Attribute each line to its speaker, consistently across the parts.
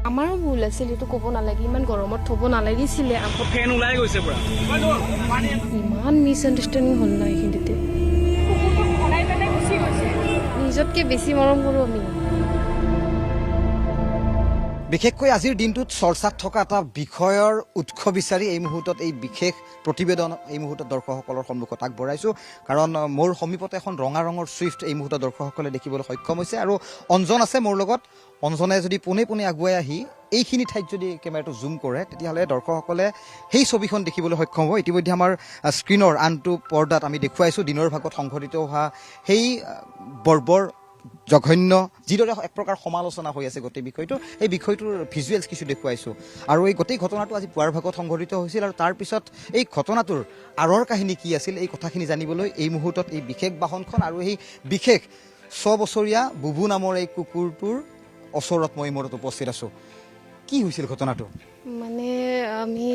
Speaker 1: আমাৰো ভুল আছিল, এইটো ক'ব নালাগে, ইমান গৰমত থ'ব নালাগিছিলে।
Speaker 2: ফেন ওলাই গৈছে পুৰা।
Speaker 1: ইমান মিছ আণ্ডাৰষ্টেণ্ডিং হ'ল না এইখিনিতে। নিজতকৈ বেছি মৰম কৰোঁ আমি।
Speaker 3: বিশেষকৈ আজিৰ দিনটোত চৰ্চাত থকা এটা বিষয়ৰ উৎস বিচাৰি এই মুহূৰ্তত এই বিশেষ প্ৰতিবেদন এই মুহূৰ্তত দৰ্শকসকলৰ সন্মুখত আগবঢ়াইছোঁ। কাৰণ মোৰ সমীপতে এখন ৰঙা ৰঙৰ ছুইফ্ট এই মুহূৰ্তত দৰ্শকসকলে দেখিবলৈ সক্ষম হৈছে। আৰু অঞ্জন আছে মোৰ লগত। অঞ্জনে যদি পোনে পোনে আগুৱাই আহি এইখিনি ঠাইত যদি কেমেৰাটো জুম কৰে তেতিয়াহ'লে দৰ্শকসকলে সেই ছবিখন দেখিবলৈ সক্ষম হ'ব। ইতিমধ্যে আমাৰ স্ক্ৰীণৰ আনটো পৰ্দাত আমি দেখুৱাইছোঁ দিনৰ ভাগত সংঘটিত হোৱা সেই বৰ্বৰ জঘন্য যিদৰে এক প্ৰকাৰ সমালোচনা হৈ আছে গোটেই বিষয়টো, এই বিষয়টোৰ ভিজুৱেলছ কিছু দেখুৱাইছোঁ। আৰু এই গোটেই ঘটনাটো আজি পুৱাৰ ভাগত সংঘটিত হৈছিল। আৰু তাৰপিছত এই ঘটনাটোৰ আঁৰৰ কাহিনী কি আছিল এই কথাখিনি জানিবলৈ এই মুহূৰ্তত এই বিশেষ বাহনখন আৰু এই বিশেষ 6 বছৰীয়া বুবু নামৰ এই কুকুৰটোৰ ওচৰত মই মূৰত উপস্থিত আছোঁ। কি হৈছিল ঘটনাটো?
Speaker 1: মানে আমি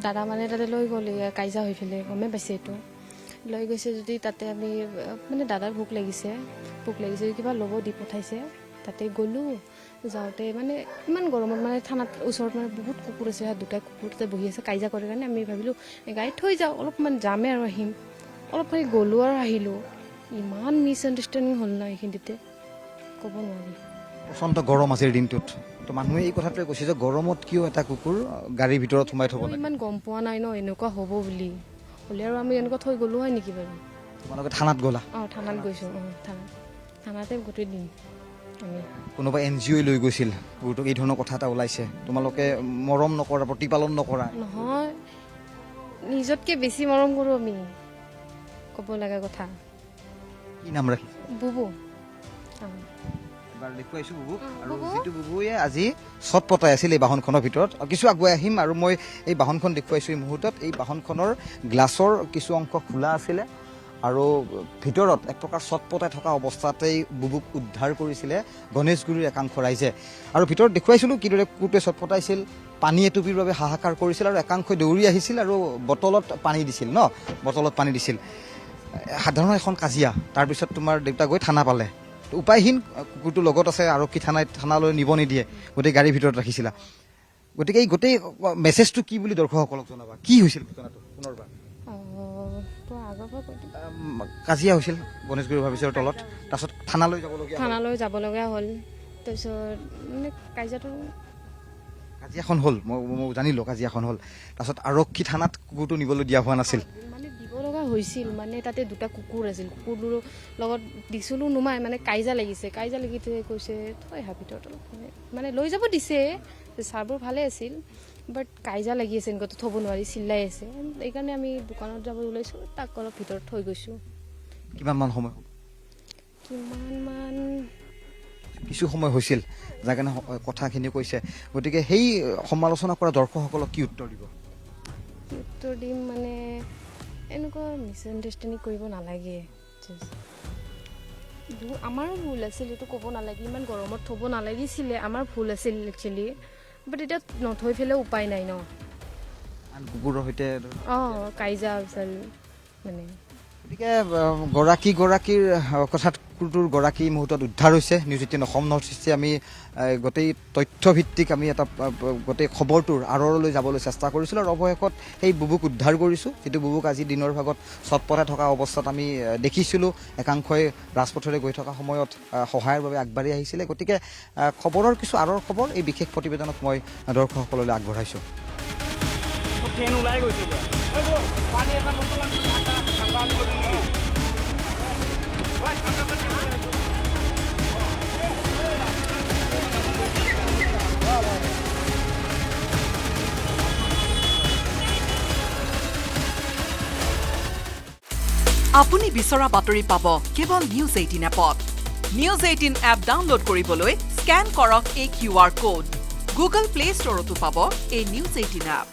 Speaker 1: দাদা মানে তাতে লৈ গ'লে কাজিয়া হৈ পেলাই গমেই পাইছে এইটো। লৈ গৈছে যদি তাতে আমি মানে দাদাৰ ভোক লাগিছে কিবা ল'ব দি পঠাইছে। তাতে গ'লোঁ, যাওঁতে মানে ইমান গৰমত মানে থানাত ওচৰত মানে বহুত কুকুৰ আছে, দুটা কুকুৰ তাতে বহি আছে কাজিয়া কৰে কাৰণে আমি ভাবিলোঁ গাড়ীত থৈ যাওঁ, অলপমান যামে আৰু আহিম। অলপ খালি গ'লোঁ আৰু আহিলোঁ। ইমান মিছ আণ্ডাৰষ্টেণ্ডিং হ'ল না এইখিনিতে ক'ব নোৱাৰি।
Speaker 3: প্ৰচণ্ড গৰম আজিৰ দিনটোত তো মানুহে এই কথাটোৱে কৈছে যে গৰমত কিয় এটা কুকুৰ গাড়ীৰ ভিতৰত সোমাই থ'ব লাগে।
Speaker 1: ইমান গম পোৱা নাই ন এনেকুৱা হ'ব বুলি। হ'লে আৰু আমি এনেকুৱা থৈ গ'লোঁ হয় নেকি বাৰু?
Speaker 3: তোমালোকে থানাত গ'লা?
Speaker 1: থানাত গৈছোঁ। থানাতে গোটেই দিন আমি।
Speaker 3: কোনোবা NGO লৈ গৈছিল কুকুৰটোক, এই ধৰণৰ কথা এটা ওলাইছে, তোমালোকে মৰম নকৰা, প্ৰতিপালন নকৰা?
Speaker 1: নহয়, নিজতকৈ বেছি মৰম কৰোঁ আমি, ক'ব লগা কথা।
Speaker 3: কি নাম ৰাখিছে?
Speaker 1: বুবু।
Speaker 3: এবাৰ দেখুৱাইছোঁ বুবুক। আৰু যিটো বুবুৱে আজি চট পতাই আছিল এই বাহনখনৰ ভিতৰত। কিছু আগুৱাই আহিম আৰু মই এই বাহনখন দেখুৱাইছোঁ এই মুহূৰ্তত। এই বাহনখনৰ গ্লাছৰ কিছু অংশ খোলা আছিলে আৰু ভিতৰত এক প্ৰকাৰ চট পতাই থকা অৱস্থাতেই বুবুক উদ্ধাৰ কৰিছিলে গণেশগুৰিৰ একাংশ ৰাইজে। আৰু ভিতৰত দেখুৱাইছিলোঁ কিদৰে কুকুৰটোৱে চট পতাইছিল, পানী এটুপিৰ বাবে হাহাকাৰ কৰিছিল আৰু একাংশই দৌৰি আহিছিল আৰু বটলত পানী দিছিল বটলত পানী দিছিল। সাধাৰণ এখন কাজিয়া, তাৰপিছত তোমাৰ দেউতা গৈ থানা পালে। উপায়হীন, কুকুৰটো লগত আছে, আৰক্ষী থানালৈ নিব নিদিয়ে, গোটেই গাড়ীৰ ভিতৰত ৰাখিছিলা। গতিকে এই গোটেই মেছেজটো কি বুলি দৰ্শকসকলক জনাবা? কি হৈছিল ঘটনাটো পুনৰবাৰ? কাজিয়া হৈছিল গণেশগুৰি অফিচৰ তলত, তাৰপিছত থানালৈ যাব লগা হ'ল।
Speaker 1: তাৰপিছত মানে
Speaker 3: কাজিয়াখন হ'ল, মই জানিলোঁ কাজিয়াখন হ'ল। তাৰপিছত আৰক্ষী থানাত কুকুৰটো নিবলৈ দিয়া হোৱা নাছিল।
Speaker 1: মানে দিব লগা হৈছিল, মানে তাতে দুটা কুকুৰ আছিল, কুকুৰটোৰ লগত দিছিলোঁ নুমাই, মানে কাজিয়া লাগিছে, কৈছে থৈ আহা ভিতৰত অলপ, মানে লৈ যাব দিছে, ছাৰবোৰ ভালে আছিল, বাট কাজিয়া লাগি আছে, এনেকুৱাতো থ'ব নোৱাৰি, চিল্লাই আছে। এইকাৰণে আমি দোকানত যাব ওলাইছোঁ, তাক অলপ ভিতৰত থৈ গৈছোঁ।
Speaker 3: কিমানমান সময়? কিছু সময় হৈছিল যাৰ কাৰণে কথাখিনি কৈছে। গতিকে সেই সমালোচনা কৰা দৰ্শকসকলক কি উত্তৰ দিব?
Speaker 1: কি উত্তৰ দিম মানে এনেকুৱা মিছ আণ্ডাৰষ্টেণ্ডিং কৰিব নালাগে। আমাৰো ভুল আছিল, এইটো ক'ব নালাগে, ইমান গৰমত থ'ব নালাগিছিলে, আমাৰ ভুল আছিল একচুৱেলি। বাট এতিয়া নথৈ পেলাই উপায় নাই ন।
Speaker 3: কুকুৰৰ সৈতে
Speaker 1: কাজিয়া হৈছিল মানে।
Speaker 3: গতিকে গৰাকীৰ কথাত কুকুৰটোৰ গৰাকী মুহূৰ্তত উদ্ধাৰ হৈছে। নিউজ 18 অসম নৰ্থ ইষ্টে আমি গোটেই তথ্যভিত্তিক আমি এটা গোটেই খবৰটোৰ আঁৰলৈ যাবলৈ চেষ্টা কৰিছিলোঁ আৰু অৱশেষত সেই বুবুক উদ্ধাৰ কৰিছোঁ, যিটো বুবুক আজি দিনৰ ভাগত চটপটাই থকা অৱস্থাত আমি দেখিছিলোঁ। একাংশই ৰাজপথেৰে গৈ থকা সময়ত সহায়ৰ বাবে আগবাঢ়ি আহিছিলে। গতিকে খবৰৰ কিছু আঁৰৰ খবৰ এই বিশেষ প্ৰতিবেদনত মই দৰ্শকসকললৈ আগবঢ়াইছোঁ।
Speaker 2: ফেন ওলাই গৈছে
Speaker 4: আপুনি বিচৰা বাতৰি পাব কেৱল নিউজ 18 এপত। নিউজ 18 এপ ডাউনলোড কৰিবলৈ স্কেন কৰক এই QR কোড। গুগল প্লে ষ্টৰতো পাব এই নিউজ 18 এপ।